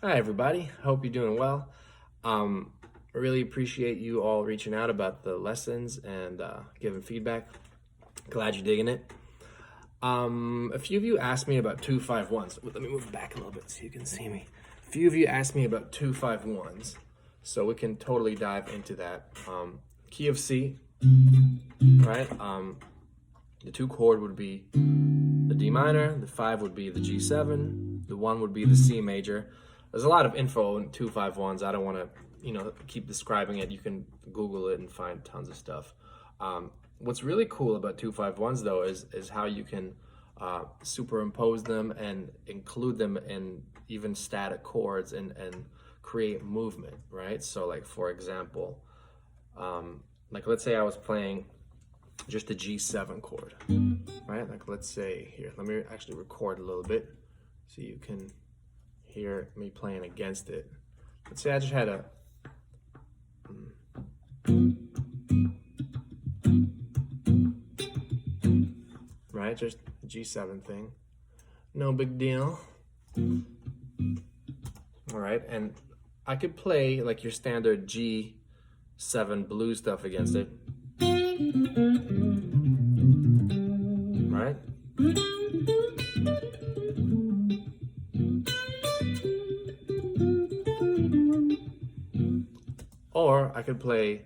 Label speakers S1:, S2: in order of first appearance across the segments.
S1: Hi, everybody. Hope you're doing well. I really appreciate you all reaching out about the lessons and giving feedback. Glad you're digging it. A few of you asked me about 2-5-1s. Let me move back a little bit so you can see me. A few of you asked me about 2-5-1s, so we can totally dive into that. Key of C, right? The 2 chord would be the D minor, the 5 would be the G7, the 1 would be the C major. There's a lot of info in 2-5-1s. I don't want to, keep describing it. You can Google it and find tons of stuff. What's really cool about 2-5-1s though is how you can superimpose them and include them in even static chords and create movement, right? So like for example, like let's say I was playing just a G7 chord, right? Like let's say here, let me actually record a little bit so you can hear me playing against it. Let's say I just had a right, just a G7 thing, no big deal. All right, and I could play like your standard G7 blues stuff against it, right? Or I could play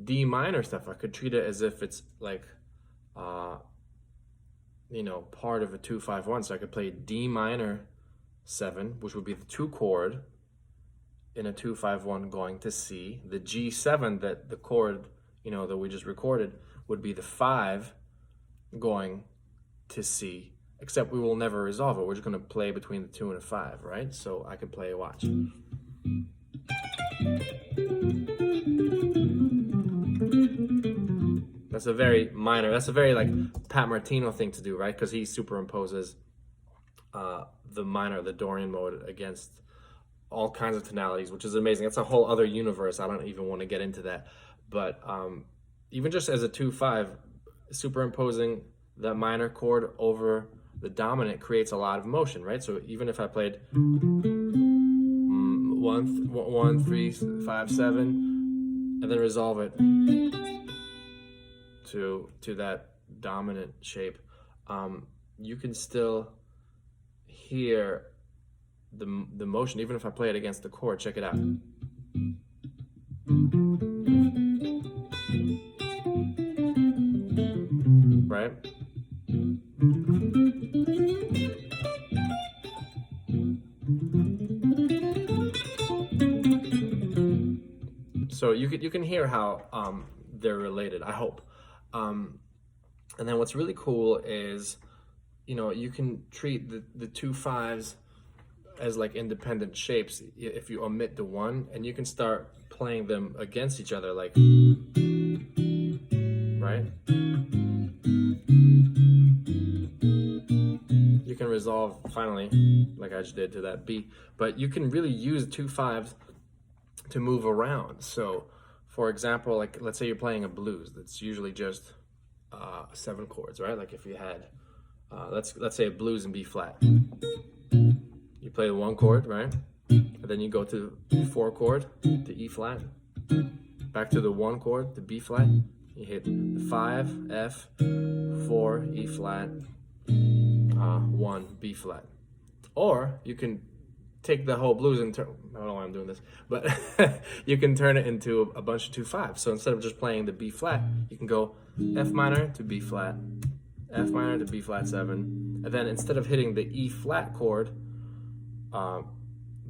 S1: D minor stuff. I could treat it as if it's like, part of a 2-5-1. So I could play D minor 7, which would be the 2 chord in a 2-5-1 going to C. The G7, that the chord, that we just recorded, would be the 5 going to C, except we will never resolve it. We're just going to play between the 2 and a 5, right? So I could play a watch. That's a very minor, that's a very like Pat Martino thing to do, right? Because he superimposes the minor, the Dorian mode against all kinds of tonalities, which is amazing. That's a whole other universe. I don't even want to get into that. But even just as a 2-5, superimposing that minor chord over the dominant creates a lot of motion, right? So even if I played 1, 3, 5, 7, and then resolve it to that dominant shape, you can still hear the motion even if I play it against the chord. Check it out. Right? So you can hear how they're related, I hope. And then what's really cool is, you can treat the 2 5s as like independent shapes if you omit the 1, and you can start playing them against each other, like, right? You can resolve finally, like I just did, to that B, but you can really use 2 5s to move around. So for example, like let's say you're playing a blues that's usually just 7 chords, right? Like if you had let's say a blues in B flat, you play the 1 chord, right? And then you go to the 4 chord to E flat, back to the 1 chord to B flat, you hit the 5 F, 4 E flat, 1 B flat. Or you can take the whole blues and turn, I don't know why I'm doing this, but you can turn it into a bunch of 2 5s. So instead of just playing the B flat, you can go F minor to B flat, F minor to B flat 7, and then instead of hitting the E flat chord, the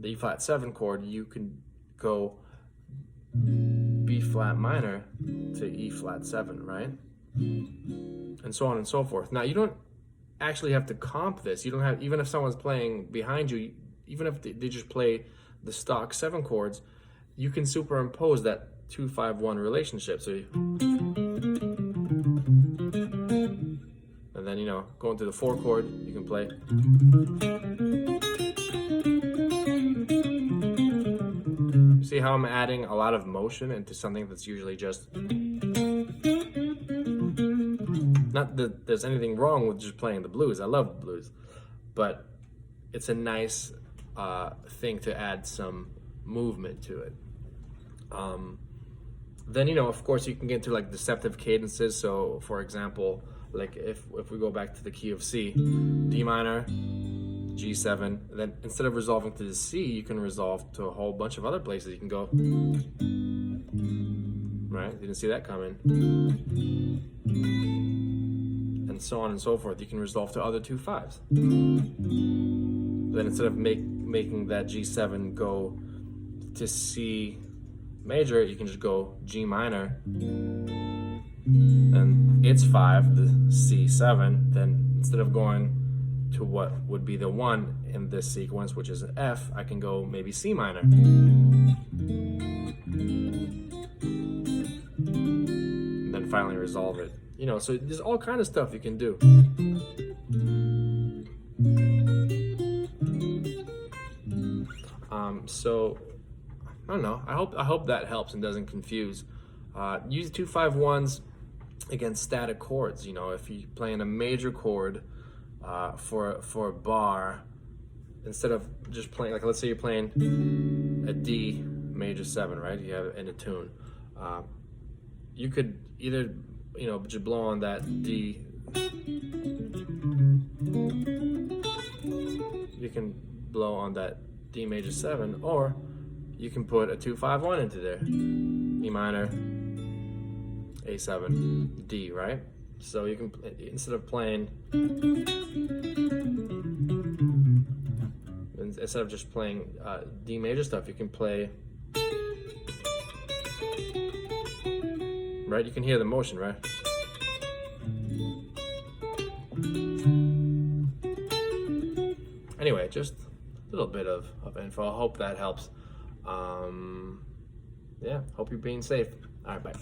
S1: E flat 7 chord, you can go B flat minor to E flat 7, right? And so on and so forth. Now you don't actually have to comp this. You don't have, even if someone's playing behind you, even if they just play the stock 7 chords, you can superimpose that 2-5-1 relationship. So and then, going to the 4 chord, you can play. See how I'm adding a lot of motion into something that's usually just, not that there's anything wrong with just playing the blues. I love the blues, but it's a nice thing to add some movement to it. Then, you know, of course, you can get into like deceptive cadences. So, for example, like if we go back to the key of C, D minor, G7, then instead of resolving to the C, you can resolve to a whole bunch of other places. You can go, right? Didn't see that coming. And so on and so forth. You can resolve to other 2 5s. Then instead of making that G7 go to C major, you can just go G minor, and it's 5, the C7. Then instead of going to what would be the 1 in this sequence, which is an F, I can go maybe C minor. And then finally resolve it. You know, so there's all kind of stuff you can do. So I don't know. I hope that helps and doesn't confuse. Use 2-5-1s against static chords. You know, if you're playing a major chord for a bar, instead of just playing, like let's say you're playing a D major 7, right? You have it in a tune. You could either, you know, just blow on that D. You can blow on that D major 7, or you can put a 2-5-1 into there. E minor, A7, D, right? So you can, instead of just playing D major stuff, you can play, right? You can hear the motion, right? Anyway, just a little bit of info. I hope that helps. Yeah, hope you're being safe. All right, bye.